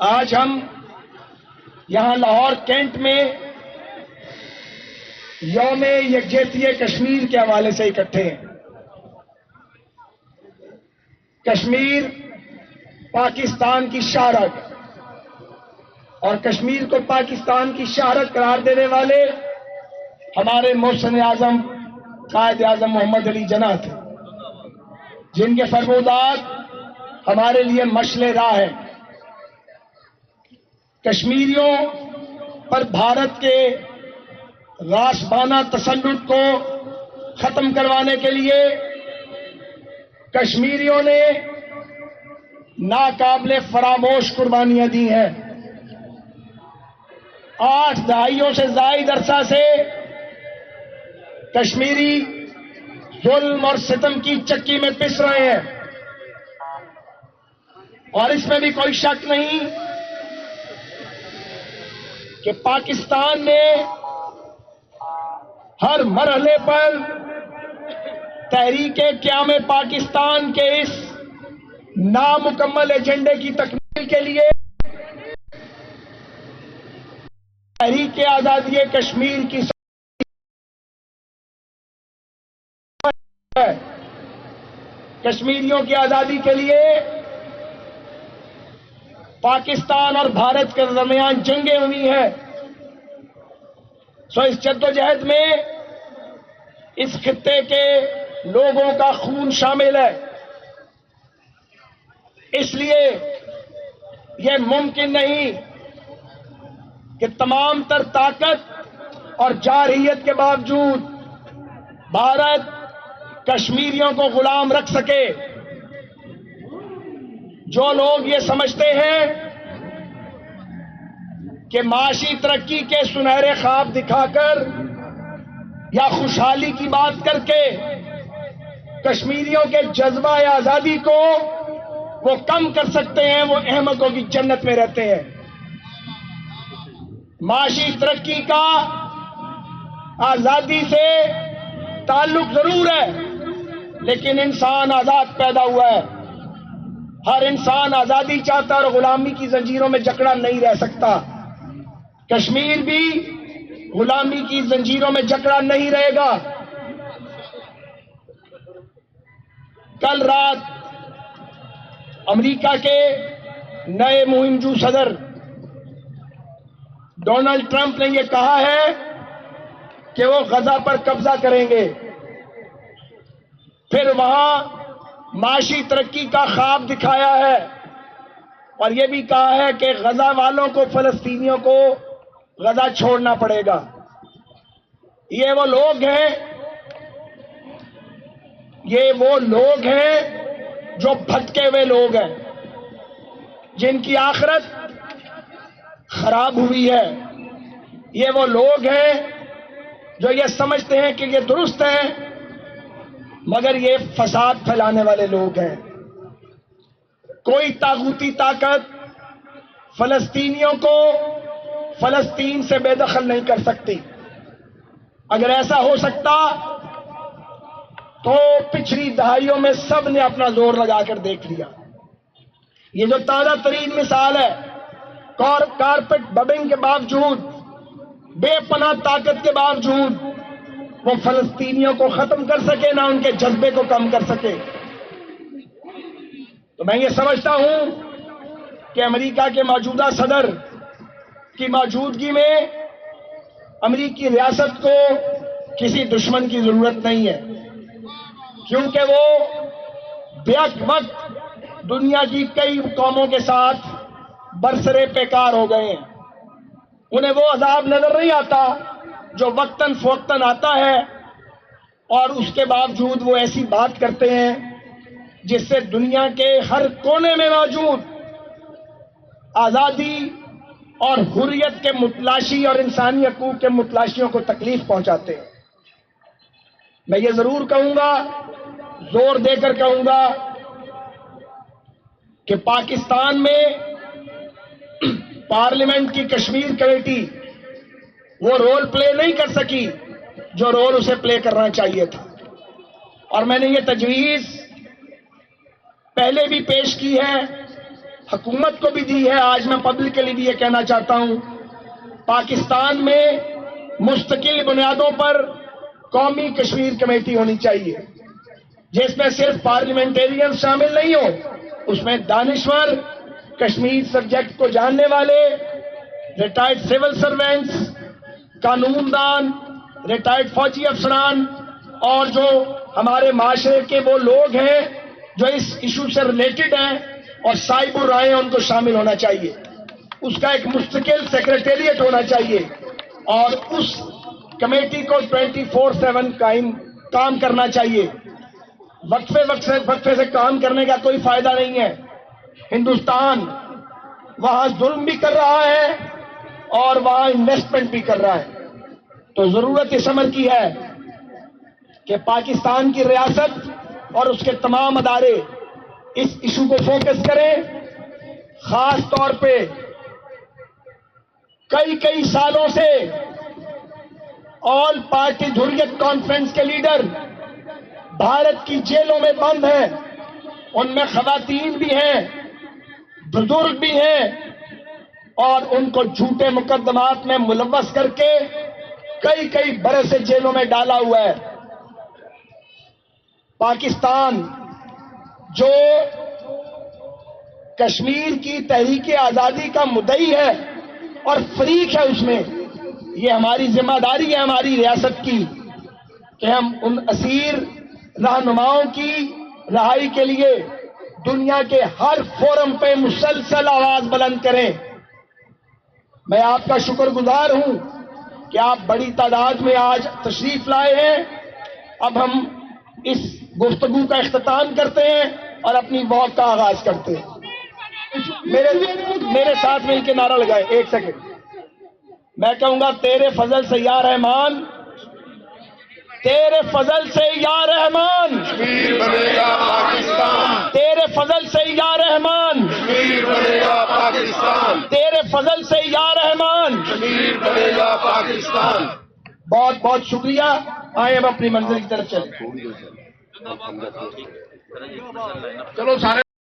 آج ہم یہاں لاہور کینٹ میں یوم یکجہتی کشمیر کے حوالے سے اکٹھے ہیں۔ کشمیر پاکستان کی شہرت اور کشمیر کو پاکستان کی شہرت قرار دینے والے ہمارے محسن اعظم قائد اعظم محمد علی جناح تھے، جن کے فرمودات ہمارے لیے مشعل راہ ہے۔ کشمیریوں پر بھارت کے غاصبانہ تسلط کو ختم کروانے کے لیے کشمیریوں نے ناقابل فراموش قربانیاں دی ہیں۔ 8 دہائیوں سے زائد عرصہ سے کشمیری ظلم اور ستم کی چکی میں پس رہے ہیں، اور اس میں بھی کوئی شک نہیں کہ پاکستان نے ہر مرحلے پر تحریک قیام پاکستان کے اس نامکمل ایجنڈے کی تکمیل کے لیے تحریک آزادی کشمیر کی کشمیریوں کی آزادی کے لیے پاکستان اور بھارت کے درمیان جنگیں ہوئی ہیں۔ سو اس جدوجہد میں اس خطے کے لوگوں کا خون شامل ہے، اس لیے یہ ممکن نہیں کہ تمام تر طاقت اور جارحیت کے باوجود بھارت کشمیریوں کو غلام رکھ سکے۔ جو لوگ یہ سمجھتے ہیں کہ معاشی ترقی کے سنہرے خواب دکھا کر یا خوشحالی کی بات کر کے کشمیریوں کے جذبہ آزادی کو وہ کم کر سکتے ہیں، وہ احمقوں کی جنت میں رہتے ہیں۔ معاشی ترقی کا آزادی سے تعلق ضرور ہے، لیکن انسان آزاد پیدا ہوا ہے۔ ہر انسان آزادی چاہتا ہے اور غلامی کی زنجیروں میں جکڑا نہیں رہ سکتا۔ کشمیر بھی غلامی کی زنجیروں میں جکڑا نہیں رہے گا۔ کل رات امریکہ کے نئے مہم جو صدر ڈونلڈ ٹرمپ نے یہ کہا ہے کہ وہ غزہ پر قبضہ کریں گے، پھر وہاں معاشی ترقی کا خواب دکھایا ہے، اور یہ بھی کہا ہے کہ غزہ والوں کو، فلسطینیوں کو غزہ چھوڑنا پڑے گا۔ یہ وہ لوگ ہیں جو بھٹکے ہوئے لوگ ہیں، جن کی آخرت خراب ہوئی ہے۔ یہ وہ لوگ ہیں جو یہ سمجھتے ہیں کہ یہ درست ہے، مگر یہ فساد پھیلانے والے لوگ ہیں۔ کوئی طاغوتی طاقت فلسطینیوں کو فلسطین سے بے دخل نہیں کر سکتی۔ اگر ایسا ہو سکتا تو پچھلی دہائیوں میں سب نے اپنا زور لگا کر دیکھ لیا۔ یہ جو تازہ ترین مثال ہے، کارپیٹ بمبنگ کے باوجود، بے پناہ طاقت کے باوجود وہ فلسطینیوں کو ختم کر سکے، نہ ان کے جذبے کو کم کر سکے۔ تو میں یہ سمجھتا ہوں کہ امریکہ کے موجودہ صدر کی موجودگی میں امریکی ریاست کو کسی دشمن کی ضرورت نہیں ہے، کیونکہ وہ بیک وقت دنیا کی کئی قوموں کے ساتھ برسرے پیکار ہو گئے ہیں۔ انہیں وہ عذاب نظر نہیں آتا جو وقتاً فوقتاً آتا ہے، اور اس کے باوجود وہ ایسی بات کرتے ہیں جس سے دنیا کے ہر کونے میں موجود آزادی اور حریت کے متلاشی اور انسانی حقوق کے متلاشیوں کو تکلیف پہنچاتے ہیں۔ میں یہ ضرور کہوں گا، زور دے کر کہوں گا کہ پاکستان میں پارلیمنٹ کی کشمیر کمیٹی وہ رول پلے نہیں کر سکی جو رول اسے پلے کرنا چاہیے تھا، اور میں نے یہ تجویز پہلے بھی پیش کی ہے، حکومت کو بھی دی ہے. آج میں پبلکلی بھی یہ کہنا چاہتا ہوں, پاکستان میں مستقل بنیادوں پر قومی کشمیر کمیٹی ہونی چاہیے, جس میں صرف پارلیمنٹیرین شامل نہیں ہو, اس میں دانشور, کشمیر سبجیکٹ کو جاننے والے, ریٹائرڈ سول سروینٹس, قانون دان, ریٹائرڈ فوجی افسران, اور جو ہمارے معاشرے کے وہ لوگ ہیں جو اس ایشو سے ریلیٹڈ ہیں اور صاحب رائے ہیں, ان کو شامل ہونا چاہیے. اس کا ایک مستقل سیکریٹریٹ ہونا چاہیے, اور اس کمیٹی کو 24/7 کام کرنا چاہیے. وقفے سے کام کرنے کا کوئی فائدہ نہیں ہے. ہندوستان وہاں ظلم بھی کر رہا ہے اور وہاں انویسٹمنٹ بھی کر رہا ہے. تو ضرورت اس امر کی ہے کہ پاکستان کی ریاست اور اس کے تمام ادارے اس ایشو کو فوکس کریں. خاص طور پہ کئی سالوں سے آل پارٹی حریت کانفرنس کے لیڈر بھارت کی جیلوں میں بند ہیں. ان میں خواتین بھی ہیں, بزرگ بھی ہیں, اور ان کو جھوٹے مقدمات میں ملوث کر کے کئی برس سے جیلوں میں ڈالا ہوا ہے. پاکستان جو کشمیر کی تحریک آزادی کا مدعی ہے اور فریق ہے اس میں, یہ ہماری ذمہ داری ہے ہماری ریاست کی کہ ہم ان اسیر رہنماؤں کی رہائی کے لیے دنیا کے ہر فورم پہ مسلسل آواز بلند کریں. میں آپ کا شکر گزار ہوں کہ آپ بڑی تعداد میں آج تشریف لائے ہیں. اب ہم اس گفتگو کا اختتام کرتے ہیں اور اپنی واک کا آغاز کرتے ہیں. میرے ساتھ مل کے نعرہ لگائیں. ایک سیکنڈ, میں کہوں گا تیرے فضل سے یا رحمان, تیرے فضل سے یا رحمان, کشمیر بنے گا پاکستان, تیرے فضل سے یا رحمان, کشمیر بنے گا پاکستان, تیرے فضل سے یا رحمان. کشمیر بنے گا پاکستان. بہت بہت شکریہ. آئے ہم اپنی منزل کی طرف چلیں. چلو سارے